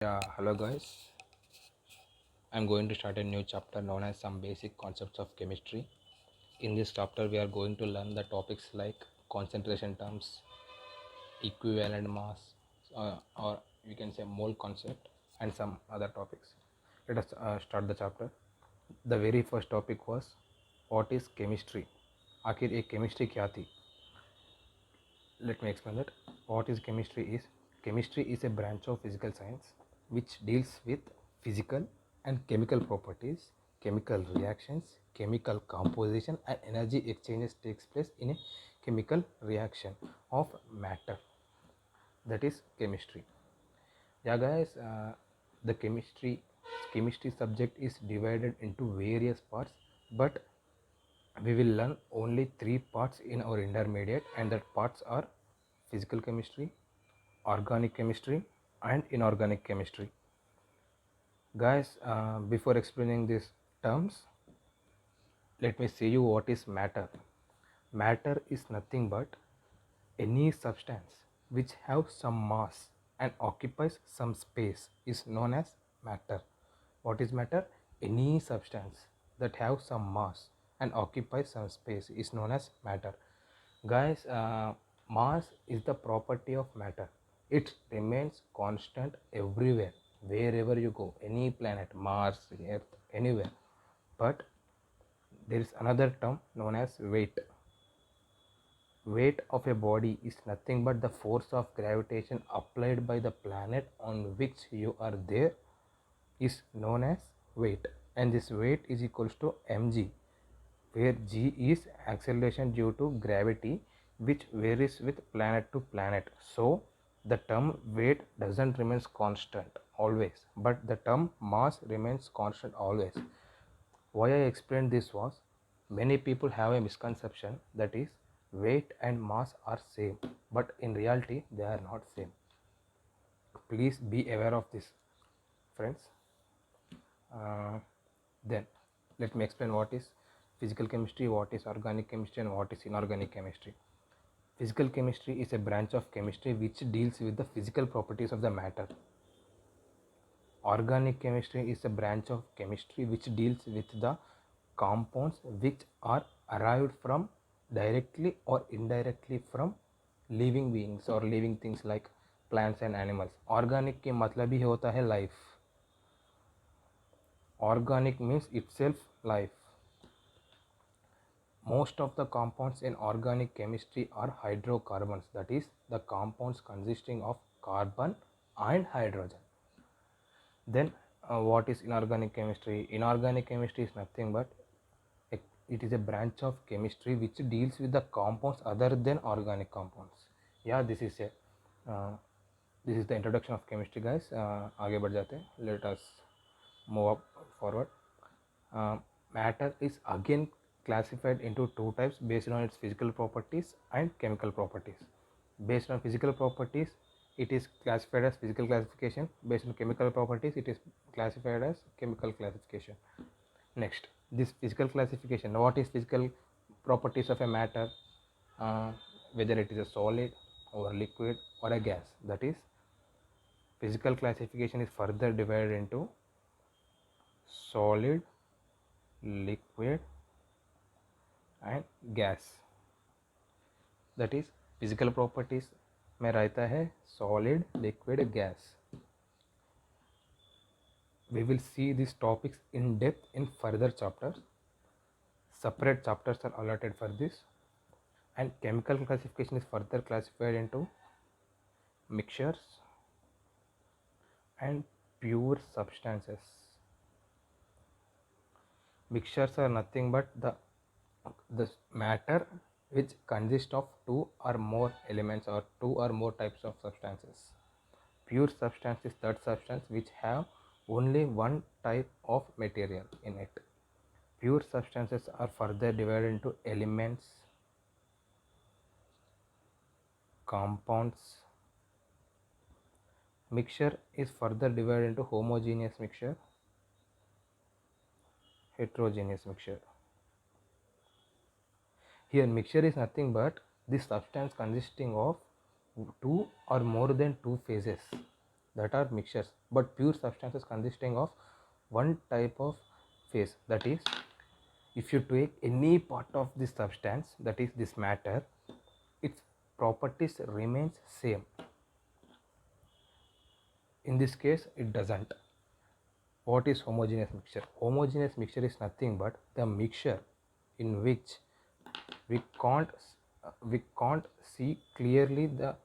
Yeah, hello guys. I'm going to start a new chapter known as some basic concepts of chemistry. In this chapter, we are going to learn the topics like concentration terms, equivalent mass, or you can say mole concept, and some other topics. Let us start the chapter. The very first topic was what is chemistry? आखिर एक chemistry क्या थी? Let me explain that. What is chemistry is? Chemistry is a branch of physical science which deals with physical and chemical properties, chemical reactions, chemical composition and energy exchanges takes place in a chemical reaction of matter. That is chemistry. Yeah guys, the chemistry subject is divided into various parts, but we will learn only three parts in our intermediate, and that parts are physical chemistry, organic chemistry and inorganic chemistry. Guys, before explaining these terms, let me say you what is matter. Matter is nothing but any substance which have some mass and occupies some space is known as matter. What is matter? Any substance that have some mass and occupies some space is known as matter. Guys, mass is the property of matter. It remains constant everywhere, wherever you go, any planet, Mars, Earth, anywhere. But there is another term known as weight. Weight of a body is nothing but the force of gravitation applied by the planet on which you are there is known as weight, and this weight is equals to mg, where g is acceleration due to gravity which varies with planet to planet. So the term weight doesn't remains constant always, but the term mass remains constant always. Why I explained this was, many people have a misconception that is weight and mass are same, but in reality they are not same. Please be aware of this, friends. Then let me explain what is physical chemistry, what is organic chemistry and what is inorganic chemistry. Physical chemistry is a branch of chemistry which deals with the physical properties of the matter. Organic chemistry is a branch of chemistry which deals with the compounds which are arrived from directly or indirectly from living beings or living things like plants and animals. Organic के मतलब ही होता है life. Organic means itself life. Most of the compounds in organic chemistry are hydrocarbons, that is the compounds consisting of carbon and hydrogen. Then what is inorganic chemistry? Inorganic chemistry is nothing but it is a branch of chemistry which deals with the compounds other than organic compounds. Yeah, this is the introduction of chemistry, guys. आगे बढ़ जाते हैं. Let us move up forward. Matter is again classified into two types based on its physical properties and chemical properties. Based on physical properties, it is classified as physical classification. Based on chemical properties, it is classified as chemical classification. Next, this physical classification. What is physical properties of a matter? Whether it is a solid or liquid or a gas. That is, physical classification is further divided into solid, liquid and gas. That is, physical properties में रहता है solid, liquid, gas. We will see these topics in depth in further chapters. Separate chapters are allotted for this. And chemical classification is further classified into mixtures and pure substances. Mixtures are nothing but the matter which consists of two or more elements or two or more types of substances. Pure substance is that substance which have only one type of material in it. Pure substances are further divided into elements, compounds. Mixture is further divided into homogeneous mixture, heterogeneous mixture. Here mixture is nothing but the substance consisting of two or more than two phases. that are mixtures, but pure substances consisting of one type of phase. That is, if you take any part of this substance, that is this matter, its properties remains same. In this case it doesn't. What is homogeneous mixture? Homogeneous mixture is nothing but the mixture in which we can't see clearly the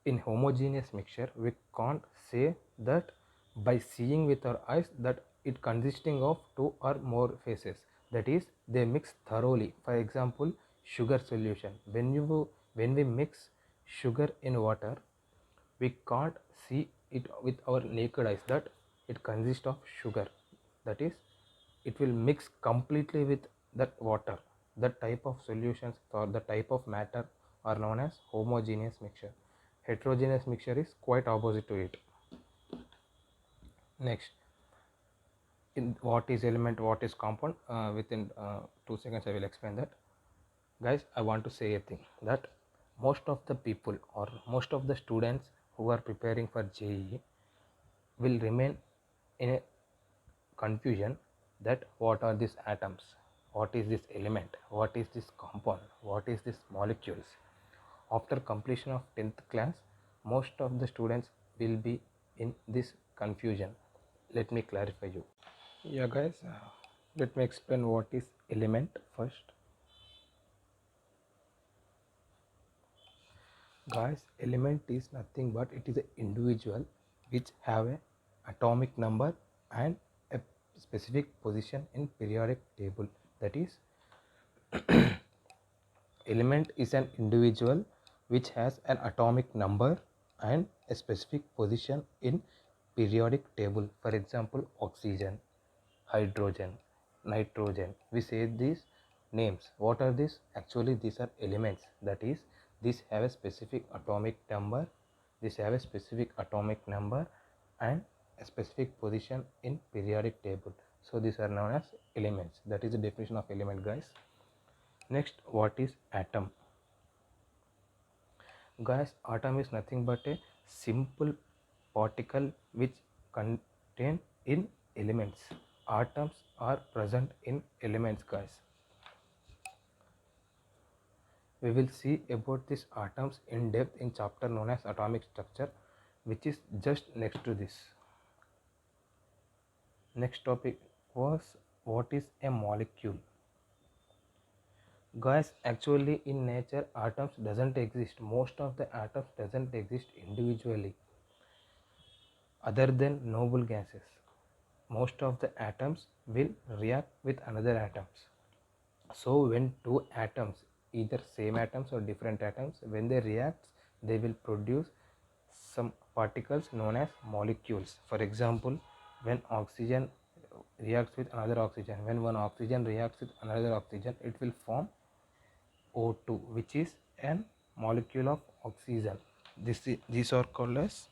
in homogeneous mixture we can't say that by seeing with our eyes that it consisting of two or more phases. That is, they mix thoroughly. For example, sugar solution, when we mix sugar in water, we can't see it with our naked eyes that it consists of sugar. That is, it will mix completely with that water. That type of solutions or the type of matter are known as homogeneous mixture. Heterogeneous mixture is quite opposite to it. Next, in what is element, what is compound, within 2 seconds I will explain that. Guys, I want to say a thing, that most of the people or most of the students who are preparing for JEE will remain in a confusion that what are these atoms, what is this element, what is this compound, what is this molecules. After completion of 10th class, most of the students will be in this confusion. Let me clarify you. Yeah guys, let me explain what is element first. Guys, element is nothing but it is an individual which have a atomic number and a specific position in periodic table. That is, element is an individual which has an atomic number and a specific position in periodic table. For example, oxygen, hydrogen, nitrogen. We say these names. What are these? Actually, these are elements. That is, these have a specific atomic number, these have a specific atomic number and a specific position in periodic table. So these are known as elements. That is the definition of element, guys. Next, what is atom? Guys, atom is nothing but a simple particle which contain in elements. Atoms are present in elements, guys. We will see about these atoms in depth in chapter known as atomic structure, which is just next to this. Next topic was what is a molecule? Guys, actually in nature atoms doesn't exist. Most of the atoms doesn't exist individually other than noble gases. Most of the atoms will react with another atoms. So when two atoms, either same atoms or different atoms, when they react, they will produce some particles known as molecules. For example, when oxygen reacts with another oxygen, when one oxygen reacts with another oxygen, it will form O2, which is an molecule of oxygen. These are called as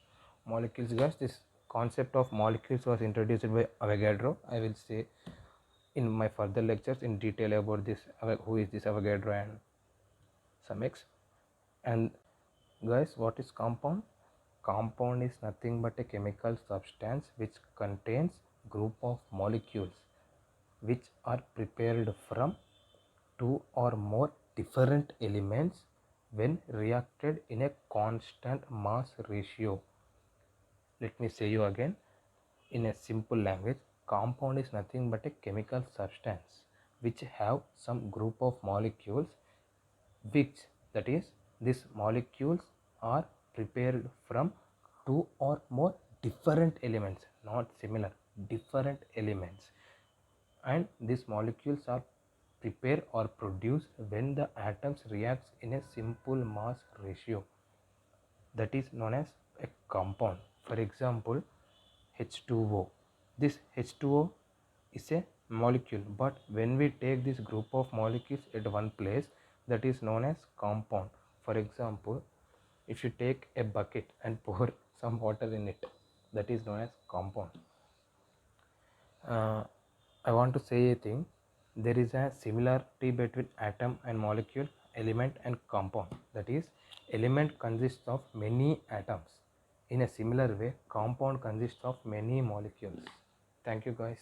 molecules, guys. This concept of molecules was introduced by Avogadro. I will say in my further lectures in detail about this, who is this Avogadro and some X. And guys, what is compound? Compound is nothing but a chemical substance which contains group of molecules which are prepared from two or more different elements when reacted in a constant mass ratio. Let me say you again in a simple language. Compound is nothing but a chemical substance which have some group of molecules which, that is, these molecules are prepared from two or more different elements, not similar, different elements, and these molecules are prepared or produced when the atoms reacts in a simple mass ratio. That is known as a compound. For example, H2O. This H2O is a molecule, but when we take this group of molecules at one place, that is known as compound. For example, if you take a bucket and pour some water in it, that is known as compound. I want to say a thing. There is a similarity between atom and molecule, element and compound. That is, Element consists of many atoms. In a similar way, compound consists of many molecules. Thank you guys.